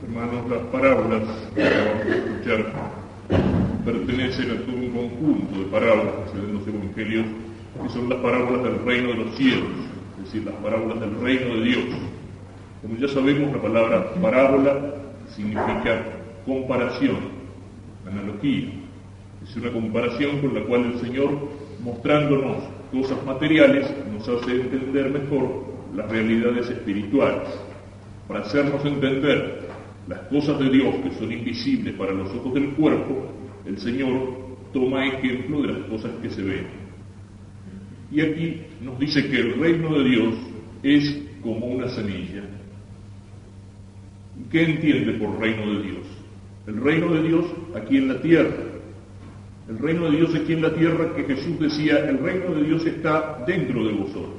Hermanos, las parábolas que vamos a escuchar pertenecen a todo un conjunto de parábolas que se ven en los evangelios, que son las parábolas del reino de los cielos, es decir, las parábolas del reino de Dios. Como ya sabemos, la palabra parábola significa comparación, analogía. Es una comparación con la cual el Señor, mostrándonos cosas materiales, nos hace entender mejor las realidades espirituales. Para hacernos entender las cosas de Dios que son invisibles para los ojos del cuerpo, el Señor toma ejemplo de las cosas que se ven. Y aquí nos dice que el reino de Dios es como una semilla. ¿Qué entiende por reino de Dios? El reino de Dios aquí en la tierra. El reino de Dios aquí en la tierra, que Jesús decía, el reino de Dios está dentro de vosotros.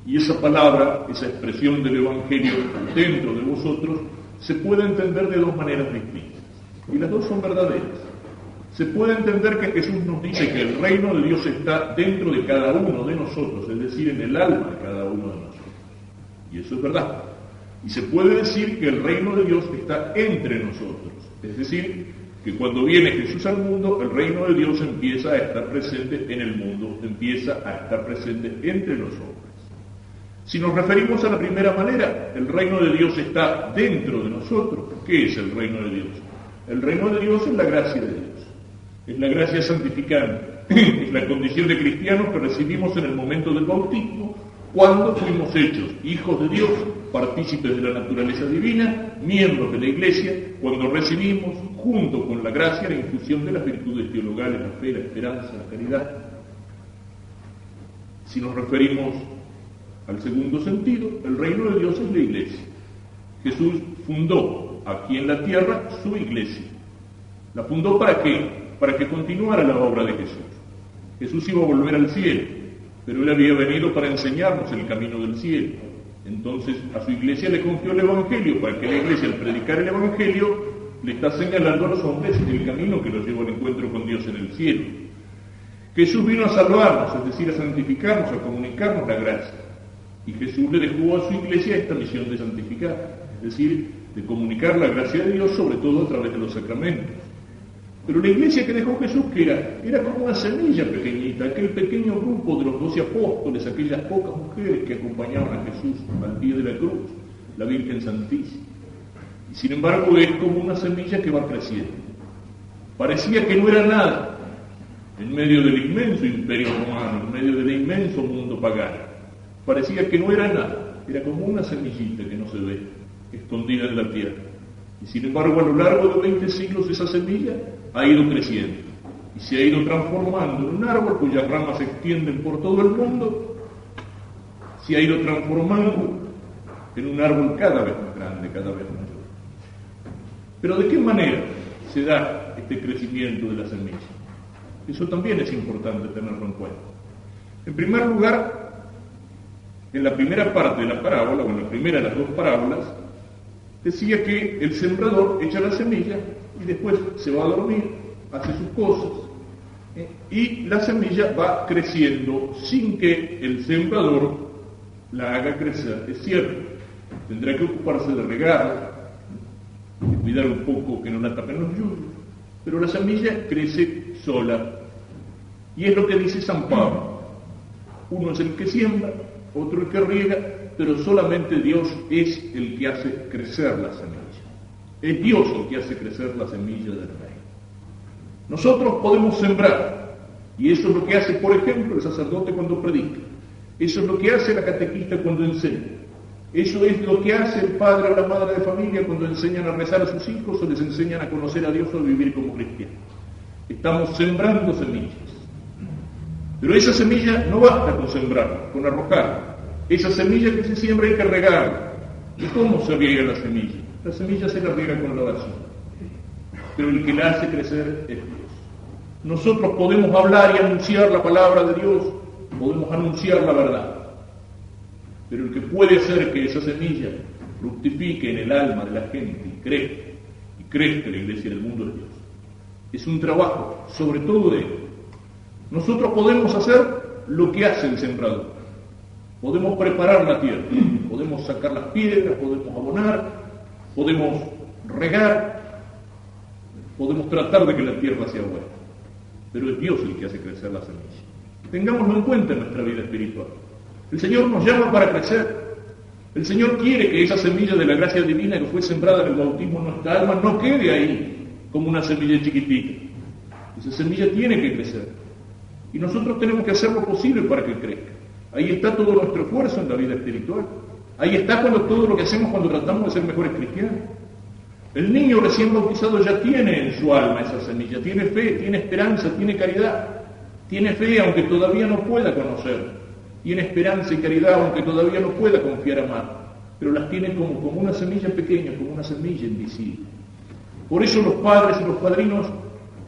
Y esa palabra, esa expresión del Evangelio dentro de vosotros, se puede entender de dos maneras distintas. Y las dos son verdaderas. Se puede entender que Jesús nos dice que el reino de Dios está dentro de cada uno de nosotros, es decir, en el alma de cada uno de nosotros. Y eso es verdad. Y se puede decir que el reino de Dios está entre nosotros. Es decir, que cuando viene Jesús al mundo, el reino de Dios empieza a estar presente en el mundo, empieza a estar presente entre nosotros. Si nos referimos a la primera manera, el reino de Dios está dentro de nosotros. ¿Qué es el reino de Dios? El reino de Dios es la gracia de Dios. Es la gracia santificante. Es la condición de cristianos que recibimos en el momento del bautismo, cuando fuimos hechos hijos de Dios, partícipes de la naturaleza divina, miembros de la Iglesia, cuando recibimos, junto con la gracia, la infusión de las virtudes teologales, la fe, la esperanza, la caridad. Si nos referimos al segundo sentido, el reino de Dios es la Iglesia. Jesús fundó aquí en la tierra su Iglesia. ¿La fundó para qué? Para que continuara la obra de Jesús. Jesús iba a volver al cielo, pero Él había venido para enseñarnos el camino del cielo. Entonces a su Iglesia le confió el Evangelio, para que la Iglesia, al predicar el Evangelio, le está señalando a los hombres el camino que los lleva al encuentro con Dios en el cielo. Jesús vino a salvarnos, es decir, a santificarnos, a comunicarnos la gracia. Y Jesús le dejó a su Iglesia esta misión de santificar, es decir, de comunicar la gracia de Dios, sobre todo a través de los sacramentos. Pero la Iglesia que dejó Jesús, ¿qué era? Era como una semilla pequeñita, aquel pequeño grupo de los 12 apóstoles, aquellas pocas mujeres que acompañaban a Jesús al pie de la cruz, la Virgen Santísima. Y sin embargo es como una semilla que va creciendo. Parecía que no era nada en medio del inmenso imperio romano, en medio del inmenso mundo pagano. Parecía que no era nada, era como una semillita que no se ve, escondida en la tierra. Y sin embargo, a lo largo de 20 siglos esa semilla ha ido creciendo y se ha ido transformando en un árbol cuyas ramas se extienden por todo el mundo, se ha ido transformando en un árbol cada vez más grande, cada vez mayor. Pero ¿de qué manera se da este crecimiento de la semilla? Eso también es importante tenerlo en cuenta. En primer lugar, en la primera parte de la parábola, o en la primera de las dos parábolas, decía que el sembrador echa la semilla y después se va a dormir, hace sus cosas, y la semilla va creciendo sin que el sembrador la haga crecer. Es cierto, tendrá que ocuparse de regarla, de cuidar un poco que no la tapen los lluvios, pero la semilla crece sola. Y es lo que dice San Pablo. Uno es el que siembra, otro el que riega, pero solamente Dios es el que hace crecer la semilla. Es Dios el que hace crecer la semilla del reino. Nosotros podemos sembrar, y eso es lo que hace, por ejemplo, el sacerdote cuando predica. Eso es lo que hace la catequista cuando enseña. Eso es lo que hace el padre o la madre de familia cuando enseñan a rezar a sus hijos o les enseñan a conocer a Dios o a vivir como cristianos. Estamos sembrando semillas. Pero esa semilla no basta con sembrarla, con arrojarla. Esa semilla que se siembra hay que regarla. ¿Y cómo se riega la semilla? La semilla se la riega con la oración. Pero el que la hace crecer es Dios. Nosotros podemos hablar y anunciar la palabra de Dios, podemos anunciar la verdad. Pero el que puede hacer que esa semilla fructifique en el alma de la gente y crezca la Iglesia en el mundo de Dios, es un trabajo, sobre todo de Él. Nosotros podemos hacer lo que hace el sembrador. Podemos preparar la tierra, podemos sacar las piedras, podemos abonar, podemos regar, podemos tratar de que la tierra sea buena, pero es Dios el que hace crecer la semilla. Tengámoslo en cuenta en nuestra vida espiritual. El Señor nos llama para crecer. El Señor quiere que esa semilla de la gracia divina que fue sembrada en el bautismo en nuestra alma no quede ahí como una semilla chiquitita. Esa semilla tiene que crecer. Y nosotros tenemos que hacer lo posible para que crezca. Ahí está todo nuestro esfuerzo en la vida espiritual. Ahí está todo lo que hacemos cuando tratamos de ser mejores cristianos. El niño recién bautizado ya tiene en su alma esa semilla. Tiene fe, tiene esperanza, tiene caridad. Tiene fe aunque todavía no pueda conocer. Tiene esperanza y caridad aunque todavía no pueda confiar amar. Pero las tiene como una semilla pequeña, como una semilla invisible. Por eso los padres y los padrinos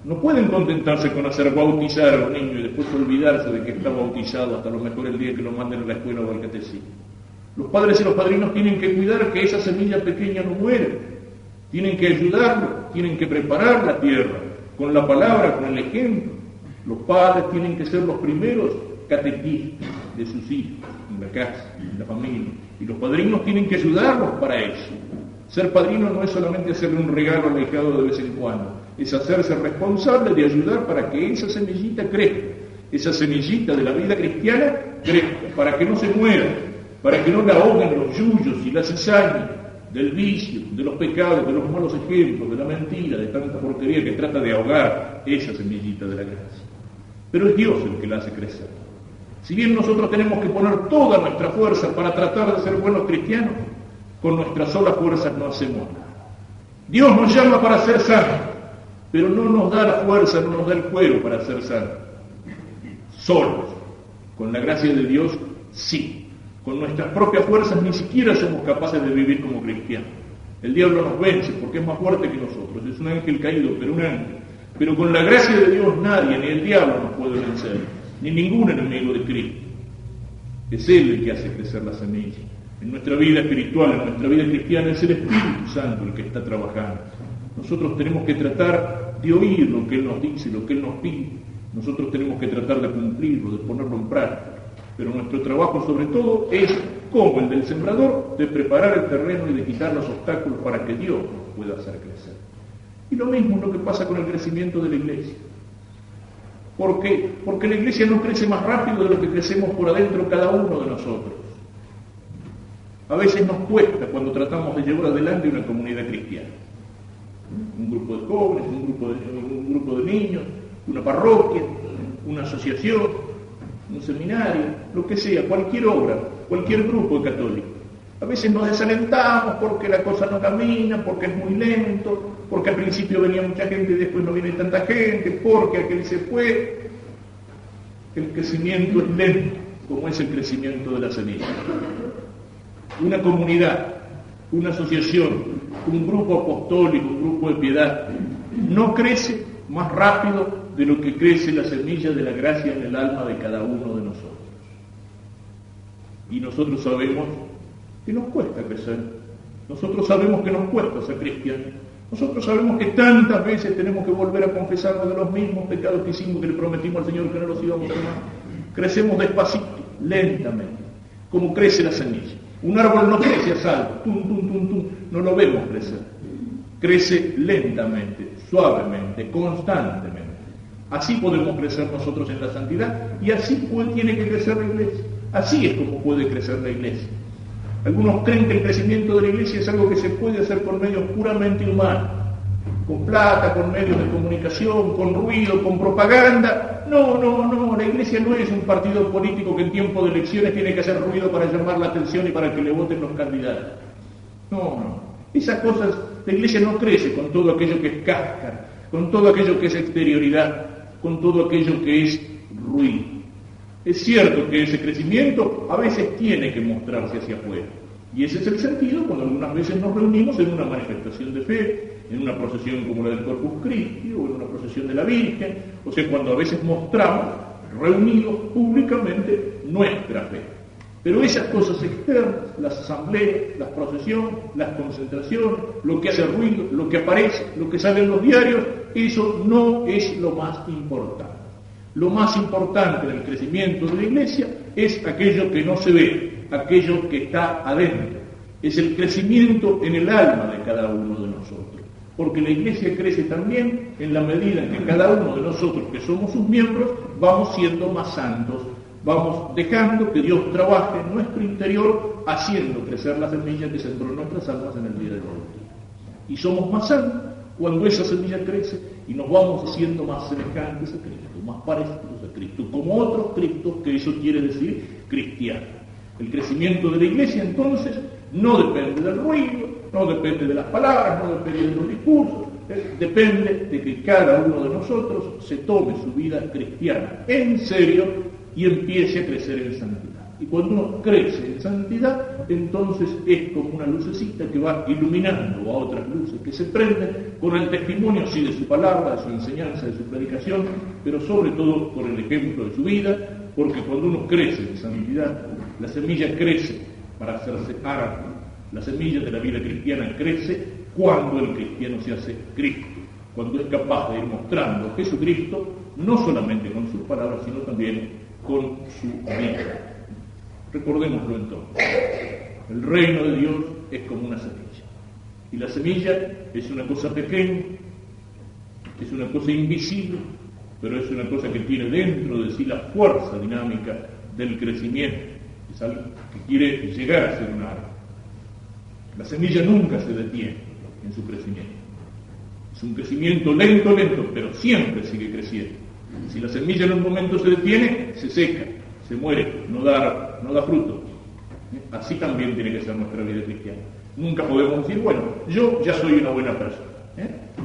no pueden contentarse con hacer bautizar a un niño y después olvidarse de que está bautizado hasta lo mejor el día que lo manden a la escuela o al catecismo. Los padres y los padrinos tienen que cuidar que esa semilla pequeña no muera. Tienen que ayudarlo, tienen que preparar la tierra con la palabra, con el ejemplo. Los padres tienen que ser los primeros catequistas de sus hijos, en la casa, en la familia. Y los padrinos tienen que ayudarlos para eso. Ser padrino no es solamente hacerle un regalo al ahijado de vez en cuando, es hacerse responsable de ayudar para que esa semillita crezca, esa semillita de la vida cristiana crezca, para que no se muera, para que no la ahoguen los yuyos y la cizaña del vicio, de los pecados, de los malos ejemplos, de la mentira, de tanta porquería que trata de ahogar esa semillita de la gracia. Pero es Dios el que la hace crecer. Si bien nosotros tenemos que poner toda nuestra fuerza para tratar de ser buenos cristianos, con nuestras solas fuerzas no hacemos nada. Dios nos llama para ser sanos, pero no nos da la fuerza, no nos da el cuero para ser sanos. Solos, con la gracia de Dios, sí. Con nuestras propias fuerzas ni siquiera somos capaces de vivir como cristianos. El diablo nos vence porque es más fuerte que nosotros, es un ángel caído, pero un ángel. Pero con la gracia de Dios nadie, ni el diablo nos puede vencer, ni ningún enemigo de Cristo. Es Él el que hace crecer la semilla. En nuestra vida espiritual, en nuestra vida cristiana, es el Espíritu Santo el que está trabajando. Nosotros tenemos que tratar de oír lo que Él nos dice, lo que Él nos pide. Nosotros tenemos que tratar de cumplirlo, de ponerlo en práctica. Pero nuestro trabajo sobre todo es, como el del sembrador, de preparar el terreno y de quitar los obstáculos para que Dios nos pueda hacer crecer. Y lo mismo es lo que pasa con el crecimiento de la iglesia. ¿Por qué? Porque la iglesia no crece más rápido de lo que crecemos por adentro cada uno de nosotros. A veces nos cuesta cuando tratamos de llevar adelante una comunidad cristiana. Un grupo de jóvenes, un grupo de niños, una parroquia, una asociación, un seminario, lo que sea, cualquier obra, cualquier grupo de católicos. A veces nos desalentamos porque la cosa no camina, porque es muy lento, porque al principio venía mucha gente y después no viene tanta gente, porque aquel se fue. El crecimiento es lento, como es el crecimiento de la semilla. Una comunidad, una asociación, un grupo apostólico, un grupo de piedad, no crece más rápido de lo que crece la semilla de la gracia en el alma de cada uno de nosotros. Y nosotros sabemos que nos cuesta crecer. Nosotros sabemos que nos cuesta ser cristianos. Nosotros sabemos que tantas veces tenemos que volver a confesarnos de los mismos pecados que hicimos, que le prometimos al Señor que no los íbamos a hacer más. Crecemos despacito, lentamente, como crece la semilla. Un árbol no crece a salto, no lo vemos crecer. Crece lentamente, suavemente, constantemente. Así podemos crecer nosotros en la santidad y así tiene que crecer la iglesia. Así es como puede crecer la iglesia. Algunos creen que el crecimiento de la iglesia es algo que se puede hacer por medios puramente humanos, con plata, con medios de comunicación, con ruido, con propaganda. No, la iglesia no es un partido político que en tiempo de elecciones tiene que hacer ruido para llamar la atención y para que le voten los candidatos. No, esas cosas, la iglesia no crece con todo aquello que es cáscara, con todo aquello que es exterioridad, con todo aquello que es ruido. Es cierto que ese crecimiento a veces tiene que mostrarse hacia afuera. Y ese es el sentido cuando algunas veces nos reunimos en una manifestación de fe, en una procesión como la del Corpus Christi o en una procesión de la Virgen, o sea, cuando a veces mostramos reunidos públicamente nuestra fe. Pero esas cosas externas, las asambleas, las procesiones, las concentraciones, lo que hace ruido, lo que aparece, lo que sale en los diarios, eso no es lo más importante. Lo más importante en el crecimiento de la iglesia es aquello que no se ve, aquello que está adentro, es el crecimiento en el alma de cada uno de nosotros. Porque la iglesia crece también en la medida en que cada uno de nosotros, que somos sus miembros, vamos siendo más santos, vamos dejando que Dios trabaje en nuestro interior, haciendo crecer la semilla que sembró en nuestras almas en el día del bautismo. Y somos más santos cuando esa semilla crece y nos vamos haciendo más semejantes a Cristo, más parecidos a Cristo, como otros Cristos, que eso quiere decir cristianos. El crecimiento de la iglesia, entonces, no depende del ruido, no depende de las palabras, no depende de los discursos, depende de que cada uno de nosotros se tome su vida cristiana en serio y empiece a crecer en santidad. Y cuando uno crece en santidad, entonces es como una lucecita que va iluminando a otras luces que se prenden con el testimonio, sí, de su palabra, de su enseñanza, de su predicación, pero sobre todo por el ejemplo de su vida, porque cuando uno crece en santidad, la semilla crece para hacerse árbol. La semilla de la vida cristiana crece cuando el cristiano se hace Cristo, cuando es capaz de ir mostrando a Jesucristo, no solamente con sus palabras, sino también con su vida. Recordémoslo entonces. El reino de Dios es como una semilla. Y la semilla es una cosa pequeña, es una cosa invisible, pero es una cosa que tiene dentro de sí la fuerza dinámica del crecimiento. Es algo que quiere llegar a ser un árbol. La semilla nunca se detiene en su crecimiento. Es un crecimiento lento, pero siempre sigue creciendo. Si la semilla en un momento se detiene, se seca, se muere, no da fruto. Así también tiene que ser nuestra vida cristiana. Nunca podemos decir, bueno, yo ya soy una buena persona.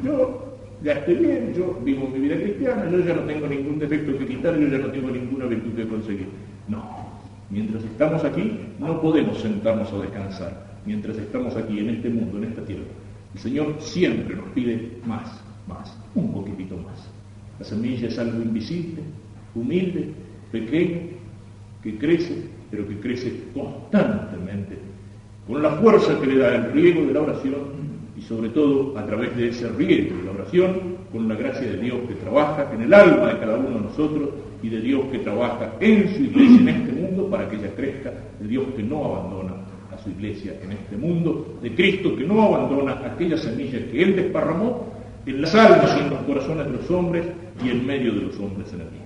Yo ya estoy bien, yo vivo mi vida cristiana, yo ya no tengo ningún defecto que quitar, yo ya no tengo ninguna virtud que conseguir. No. Mientras estamos aquí, no podemos sentarnos a descansar. Mientras estamos aquí, en este mundo, en esta tierra, el Señor siempre nos pide más, un poquitito más. La semilla es algo invisible, humilde, pequeño, que crece, pero que crece constantemente, con la fuerza que le da el riego de la oración y sobre todo a través de ese riego de la oración, con la gracia de Dios que trabaja en el alma de cada uno de nosotros y de Dios que trabaja en su iglesia en este mundo para que ella crezca, de Dios que no abandona a su iglesia en este mundo, de Cristo que no abandona aquellas semillas que Él desparramó en las almas y en los corazones de los hombres y en medio de los hombres en el mundo.